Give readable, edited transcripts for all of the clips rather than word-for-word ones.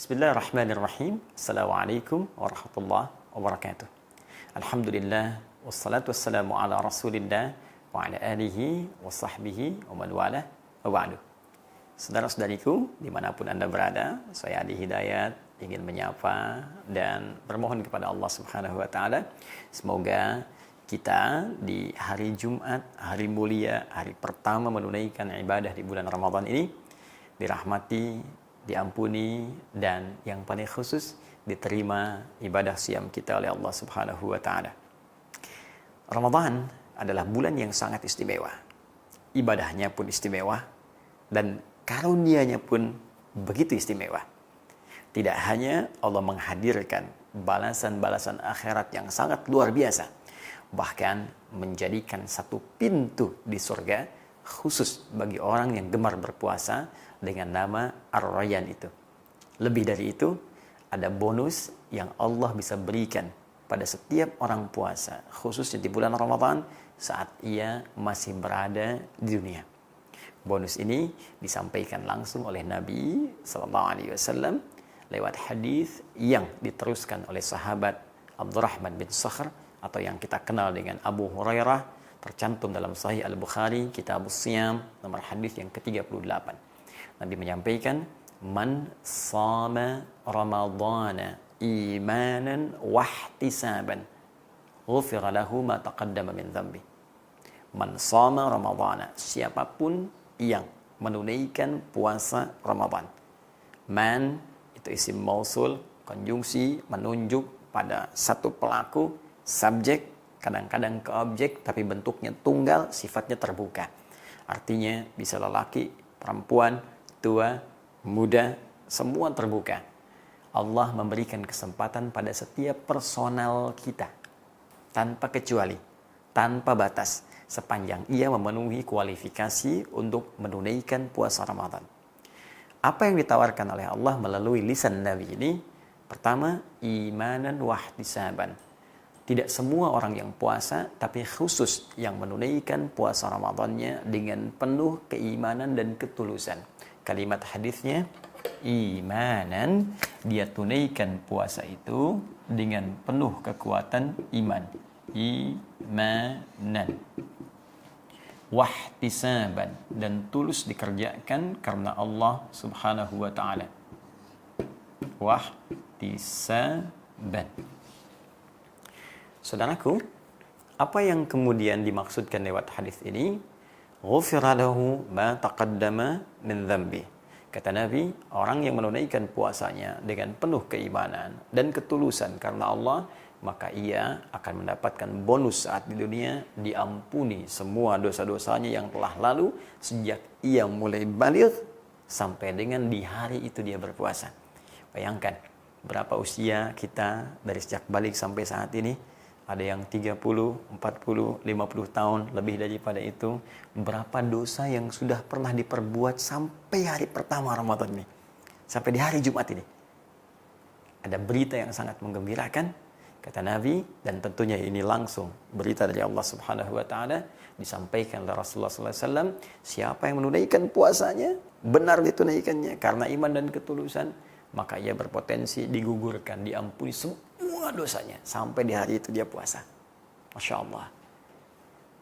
Bismillahirrahmanirrahim. Assalamualaikum warahmatullahi wabarakatuh. Alhamdulillah wassalatu wassalamu ala Rasulillah wa ala alihi wa sahbihi wa man wala wa ba'du. Saudara-saudariku dimanapun Anda berada, saya Adi Hidayat ingin menyapa dan bermohon kepada Allah Subhanahu wa taala semoga kita di hari Jumat, hari mulia, hari pertama menunaikan ibadah di bulan Ramadan ini dirahmati, diampuni, dan yang paling khusus diterima ibadah siam kita oleh Allah Subhanahu wa taala. Ramadan adalah bulan yang sangat istimewa. Ibadahnya pun istimewa dan karunia-Nya pun begitu istimewa. Tidak hanya Allah menghadirkan balasan-balasan akhirat yang sangat luar biasa, bahkan menjadikan satu pintu di surga khusus bagi orang yang gemar berpuasa dengan nama Ar-Rayyan itu. Lebih dari itu, ada bonus yang Allah bisa berikan pada setiap orang puasa, khususnya di bulan Ramadan saat ia masih berada di dunia. Bonus ini disampaikan langsung oleh Nabi SAW lewat hadis yang diteruskan oleh sahabat Abdurrahman bin Sakhr atau yang kita kenal dengan Abu Hurairah, tercantum dalam Sahih Al-Bukhari, Kitabus Shiyam, nomor hadis yang ke-38. Nabi menyampaikan, man shama ramadhana imanan wahtisaban ghufira lahu ma taqaddama min dhanbi. Man shama ramadhana, siapapun yang menunaikan puasa Ramadan. Man itu isim mausul, konjungsi menunjuk pada satu pelaku, subjek, kadang-kadang ke objek, tapi bentuknya tunggal, sifatnya terbuka. Artinya bisa lelaki, perempuan, tua, muda, semua terbuka. Allah memberikan kesempatan pada setiap personal kita, tanpa kecuali, tanpa batas, sepanjang ia memenuhi kualifikasi untuk menunaikan puasa Ramadan. Apa yang ditawarkan oleh Allah melalui lisan Nabi ini? Pertama, imanan wahtisaban. Tidak semua orang yang puasa, tapi khusus yang menunaikan puasa Ramadannya dengan penuh keimanan dan ketulusan. Kalimat hadisnya, imanan, dia tunaikan puasa itu dengan penuh kekuatan iman. Imanan. Wahtisaban, dan tulus dikerjakan karena Allah Subhanahu wa ta'ala. Wahtisaban. Saudaraku, apa yang kemudian dimaksudkan lewat hadis ini? Ghufira lahu ma taqaddama min dhanbi. Kata Nabi, orang yang menunaikan puasanya dengan penuh keimanan dan ketulusan karena Allah, maka ia akan mendapatkan bonus saat di dunia, diampuni semua dosa-dosanya yang telah lalu sejak ia mulai baligh sampai dengan di hari itu dia berpuasa. Bayangkan berapa usia kita dari sejak balik sampai saat ini. Ada yang 30, 40, 50 tahun, lebih daripada itu. Berapa dosa yang sudah pernah diperbuat sampai hari pertama Ramadan ini. Sampai di hari Jumat ini. Ada berita yang sangat menggembirakan, kata Nabi, dan tentunya ini langsung berita dari Allah Subhanahu wa ta'ala, disampaikan oleh Rasulullah SAW, siapa yang menunaikan puasanya, benar ditunaikannya, karena iman dan ketulusan, maka ia berpotensi digugurkan, diampuni semua dosanya sampai di hari itu dia puasa. Masya Allah.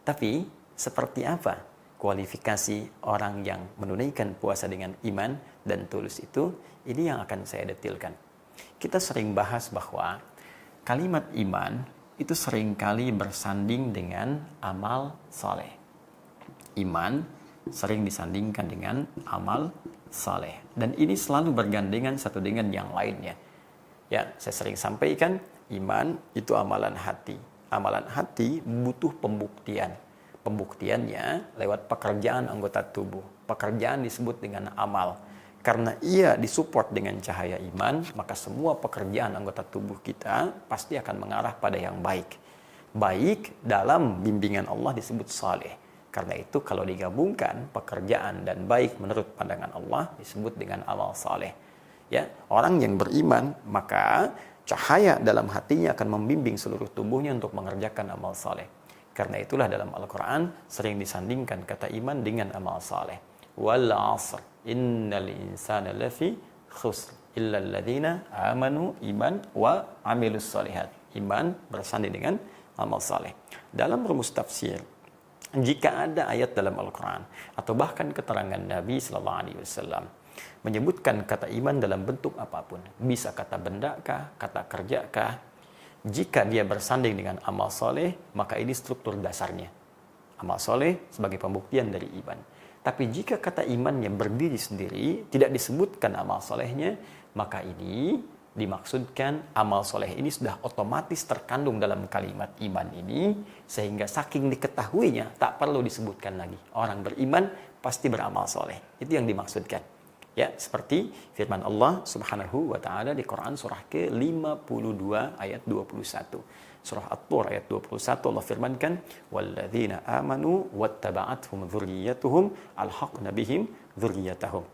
Tapi seperti apa kualifikasi orang yang menunaikan puasa dengan iman dan tulus itu? Ini yang akan saya detilkan. Kita sering bahas bahwa kalimat iman itu seringkali bersanding dengan amal saleh. Iman sering disandingkan dengan amal saleh. Dan ini selalu bergandengan satu dengan yang lainnya. Ya, saya sering sampaikan, iman itu amalan hati. Amalan hati butuh pembuktian. Pembuktiannya lewat pekerjaan anggota tubuh. Pekerjaan disebut dengan amal. Karena ia disupport dengan cahaya iman, maka semua pekerjaan anggota tubuh kita pasti akan mengarah pada yang baik. Baik dalam bimbingan Allah disebut saleh. Karena itu kalau digabungkan pekerjaan dan baik menurut pandangan Allah disebut dengan amal saleh. Ya, orang yang beriman maka cahaya dalam hatinya akan membimbing seluruh tubuhnya untuk mengerjakan amal saleh. Karena itulah dalam Al-Quran sering disandingkan kata iman dengan amal saleh. Wal 'asr innal insana lafi khusr. illal ladzina amanu, iman wa amilus solihat. Iman bersanding dengan amal saleh. Dalam rumus tafsir, jika ada ayat dalam Al-Quran atau bahkan keterangan Nabi Sallallahu Alaihi Wasallam menyebutkan kata iman dalam bentuk apapun, bisa kata benda kah, kata kerja kah, jika dia bersanding dengan amal soleh, maka ini struktur dasarnya. Amal soleh sebagai pembuktian dari iman. Tapi jika kata imannya berdiri sendiri, tidak disebutkan amal solehnya, maka ini dimaksudkan amal soleh ini sudah otomatis terkandung dalam kalimat iman ini, sehingga saking diketahuinya tak perlu disebutkan lagi. Orang beriman pasti beramal soleh. Itu yang dimaksudkan. Ya, seperti firman Allah Subhanahu wa taala di Quran surah ke-52 ayat 21. Surah At-Tur ayat 21 Allah firmankan, "Walladzina amanu wattaba'athum dzurriyyatuhum alhaqna bihim dzurriyyatahum.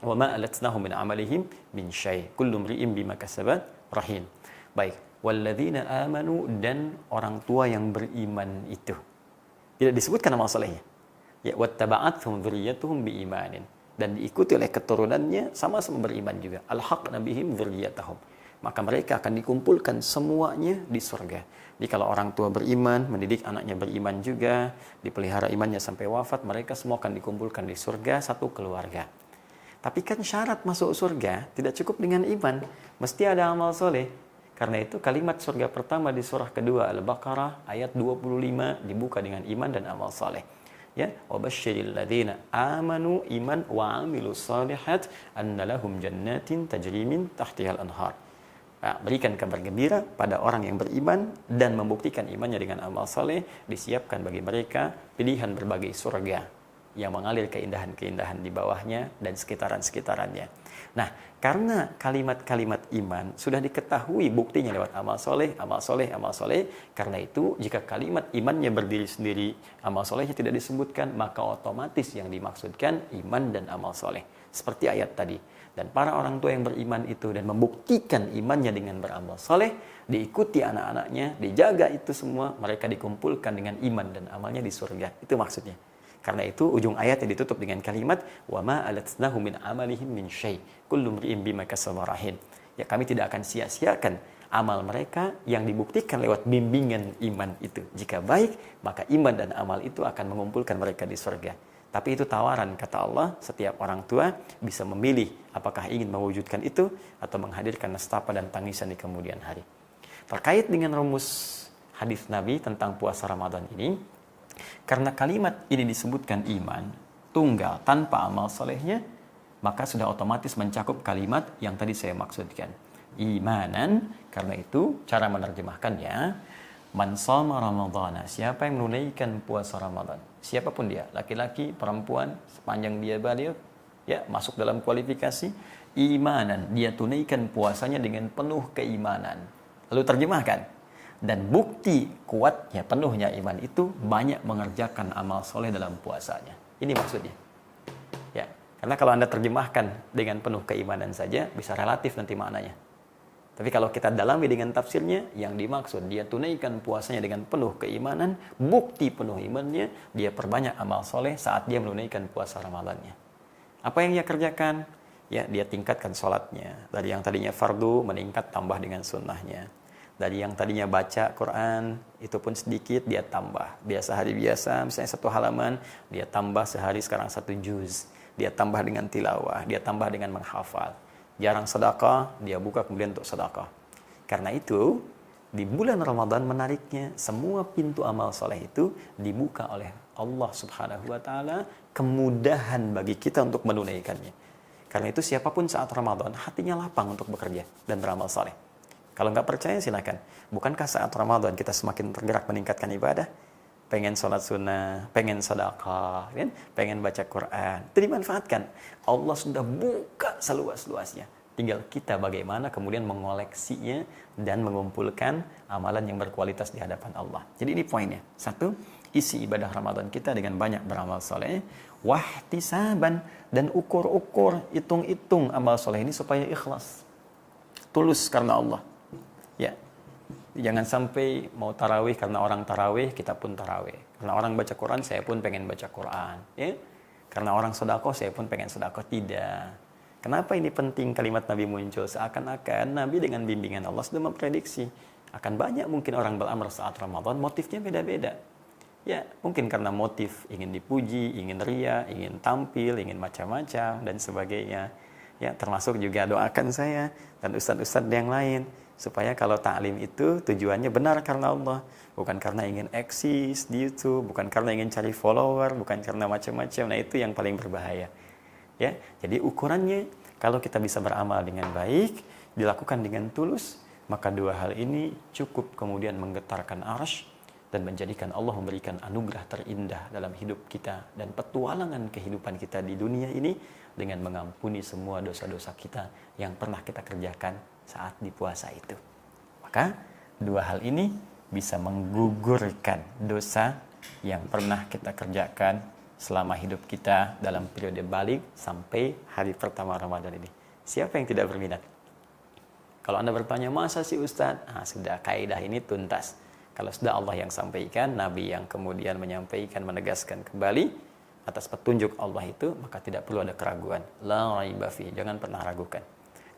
Wa ma alatnahum min amalihim min syai. Kullu imri'in bima kasabat rahin." Baik, walladzina amanu, dan orang tua yang beriman itu. Tidak disebutkan amal salehnya. Ya, wattaba'athum dzurriyyatuhum biimanin, dan diikuti oleh keturunannya sama-sama beriman juga. Alhaqna bihim dzurriyyatahum. Maka mereka akan dikumpulkan semuanya di surga. Jadi kalau orang tua beriman, mendidik anaknya beriman juga, dipelihara imannya sampai wafat, mereka semua akan dikumpulkan di surga, satu keluarga. Tapi kan syarat masuk surga tidak cukup dengan iman, mesti ada amal soleh. Karena itu kalimat surga pertama di surah kedua Al-Baqarah ayat 25 dibuka dengan iman dan amal soleh. Ya, wabasyiril ladzina amanu iman wa amilus solihat anna lahum jannatin tajri min tahtihal anhar. Nah, berikan kabar gembira pada orang yang beriman dan membuktikan imannya dengan amal saleh, disiapkan bagi mereka pilihan berbagai surga yang mengalir keindahan-keindahan di bawahnya dan sekitaran-sekitarannya. Nah, karena kalimat-kalimat iman sudah diketahui buktinya lewat amal soleh, amal soleh, amal soleh. Karena itu, jika kalimat imannya berdiri sendiri, amal solehnya tidak disebutkan, maka otomatis yang dimaksudkan iman dan amal soleh. Seperti ayat tadi. Dan para orang tua yang beriman itu dan membuktikan imannya dengan beramal soleh, diikuti anak-anaknya, dijaga itu semua, mereka dikumpulkan dengan iman dan amalnya di surga. Itu maksudnya. Karena itu ujung ayat yang ditutup dengan kalimat wa ma alatnahu min amalihim min syai. Kullu imri'in bima kasaba rahin. Ya, kami tidak akan sia-siakan amal mereka yang dibuktikan lewat bimbingan iman itu. Jika baik, maka iman dan amal itu akan mengumpulkan mereka di surga. Tapi itu tawaran, kata Allah, setiap orang tua bisa memilih apakah ingin mewujudkan itu atau menghadirkan nestapa dan tangisan di kemudian hari. Terkait dengan rumus hadis Nabi tentang puasa Ramadan ini, karena kalimat ini disebutkan iman tunggal tanpa amal solehnya, maka sudah otomatis mencakup kalimat yang tadi saya maksudkan. Imanan, karena itu cara menerjemahkannya, man shoma ramadhana, siapa yang menunaikan puasa Ramadan, siapapun dia, laki-laki, perempuan, sepanjang dia baligh, ya, masuk dalam kualifikasi imanan, dia tunaikan puasanya dengan penuh keimanan. Lalu terjemahkan, dan bukti kuatnya, penuhnya iman itu banyak mengerjakan amal soleh dalam puasanya. Ini maksudnya. Ya, karena kalau Anda terjemahkan dengan penuh keimanan saja, bisa relatif nanti maknanya. Tapi kalau kita dalami dengan tafsirnya, yang dimaksud dia tunaikan puasanya dengan penuh keimanan, bukti penuh imannya, dia perbanyak amal soleh saat dia menunaikan puasa Ramadannya. Apa yang dia kerjakan? Ya, dia tingkatkan sholatnya. Dari yang tadinya fardu, meningkat tambah dengan sunnahnya. Dari yang tadinya baca Quran, itu pun sedikit, dia tambah. Biasa hari biasa, misalnya 1 halaman, dia tambah sehari sekarang 1 juz. Dia tambah dengan tilawah, dia tambah dengan menghafal. Jarang sedekah, dia buka kemudian untuk sedekah. Karena itu, di bulan Ramadan menariknya, semua pintu amal soleh itu dibuka oleh Allah Subhanahu wa Ta'ala, kemudahan bagi kita untuk menunaikannya. Karena itu, siapapun saat Ramadan, hatinya lapang untuk bekerja dan beramal soleh. Kalau nggak percaya, silakan. Bukankah saat Ramadan kita semakin tergerak meningkatkan ibadah? Pengen sholat sunnah, pengen sedekah, kan? Pengen baca Quran. Itu dimanfaatkan. Allah sudah buka seluas-luasnya. Tinggal kita bagaimana kemudian mengoleksinya dan mengumpulkan amalan yang berkualitas di hadapan Allah. Jadi ini poinnya. 1, isi ibadah Ramadan kita dengan banyak beramal soleh. Wahtisaban, dan ukur-ukur, hitung-hitung amal soleh ini supaya ikhlas. Tulus karena Allah. Ya. Jangan sampai mau tarawih karena orang tarawih, kita pun tarawih. Karena orang baca Quran, saya pun pengen baca Quran. Ya? Karena orang sedekah, saya pun pengen sedekah. Tidak. Kenapa ini penting kalimat Nabi muncul? Seakan-akan Nabi dengan bimbingan Allah sudah memprediksi akan banyak mungkin orang beramal saat Ramadan, motifnya beda-beda. Ya, mungkin karena motif ingin dipuji, ingin ria, ingin tampil, ingin macam-macam, dan sebagainya. Ya, termasuk juga doakan saya dan ustadz-ustadz yang lain, supaya kalau ta'lim itu tujuannya benar karena Allah. Bukan karena ingin eksis di YouTube, bukan karena ingin cari follower, bukan karena macam-macam. Nah, itu yang paling berbahaya. Ya, jadi ukurannya kalau kita bisa beramal dengan baik, dilakukan dengan tulus, maka dua hal ini cukup kemudian menggetarkan arsy dan menjadikan Allah memberikan anugerah terindah dalam hidup kita dan petualangan kehidupan kita di dunia ini dengan mengampuni semua dosa-dosa kita yang pernah kita kerjakan saat di puasa itu. Maka dua hal ini bisa menggugurkan dosa yang pernah kita kerjakan selama hidup kita dalam periode balik sampai hari pertama Ramadan ini. Siapa yang tidak berminat? Kalau Anda bertanya, masa sih Ustadz? Sudah, kaidah ini tuntas. Kalau sudah Allah yang sampaikan, Nabi yang kemudian menyampaikan, menegaskan kembali atas petunjuk Allah itu, maka tidak perlu ada keraguan. La raiba fi, jangan pernah ragukan.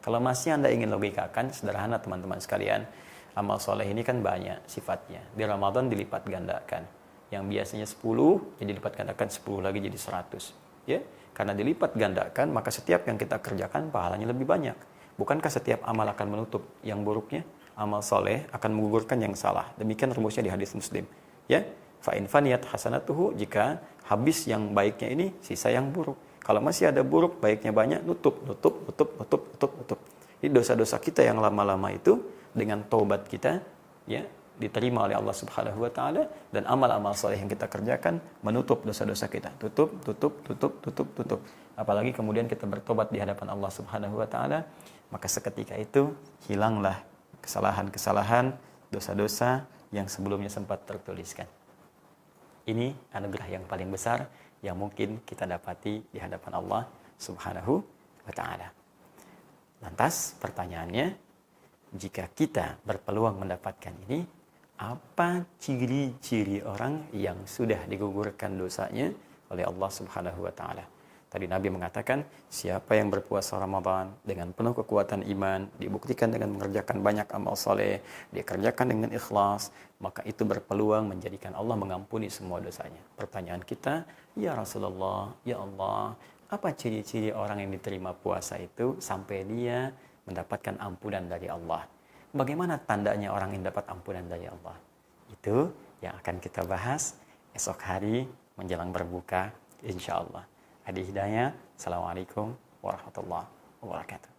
Kalau masih Anda ingin logikakan, sederhana teman-teman sekalian, amal soleh ini kan banyak sifatnya. Di Ramadan dilipat gandakan. Yang biasanya 10, jadi dilipat gandakan 10 lagi jadi 100. Ya, karena dilipat gandakan, maka setiap yang kita kerjakan pahalanya lebih banyak. Bukankah setiap amal akan menutup yang buruknya? Amal soleh akan menggugurkan yang salah. Demikian rumusnya di hadis Muslim. Ya, fa in faniyat hasanatuhu, jika habis yang baiknya ini, sisa yang buruk. Kalau masih ada buruk, baiknya banyak, nutup. Jadi dosa-dosa kita yang lama-lama itu dengan taubat kita, ya, diterima oleh Allah Subhanahu wa taala, dan amal-amal soleh yang kita kerjakan menutup dosa-dosa kita. Tutup. Apalagi kemudian kita bertobat di hadapan Allah Subhanahu wa taala, maka seketika itu hilanglah kesalahan-kesalahan, dosa-dosa yang sebelumnya sempat tertuliskan. Ini anugerah yang paling besar yang mungkin kita dapati di hadapan Allah Subhanahu wa taala. Lantas pertanyaannya, jika kita berpeluang mendapatkan ini, apa ciri-ciri orang yang sudah digugurkan dosanya oleh Allah Subhanahu wa taala? Tadi Nabi mengatakan, siapa yang berpuasa Ramadan dengan penuh kekuatan iman, dibuktikan dengan mengerjakan banyak amal soleh, dikerjakan dengan ikhlas, maka itu berpeluang menjadikan Allah mengampuni semua dosanya. Pertanyaan kita, ya Rasulullah, ya Allah, apa ciri-ciri orang yang diterima puasa itu sampai dia mendapatkan ampunan dari Allah? Bagaimana tandanya orang yang dapat ampunan dari Allah? Itu yang akan kita bahas esok hari menjelang berbuka, insya Allah. Hadi Hidayah. Assalamualaikum warahmatullahi wabarakatuh.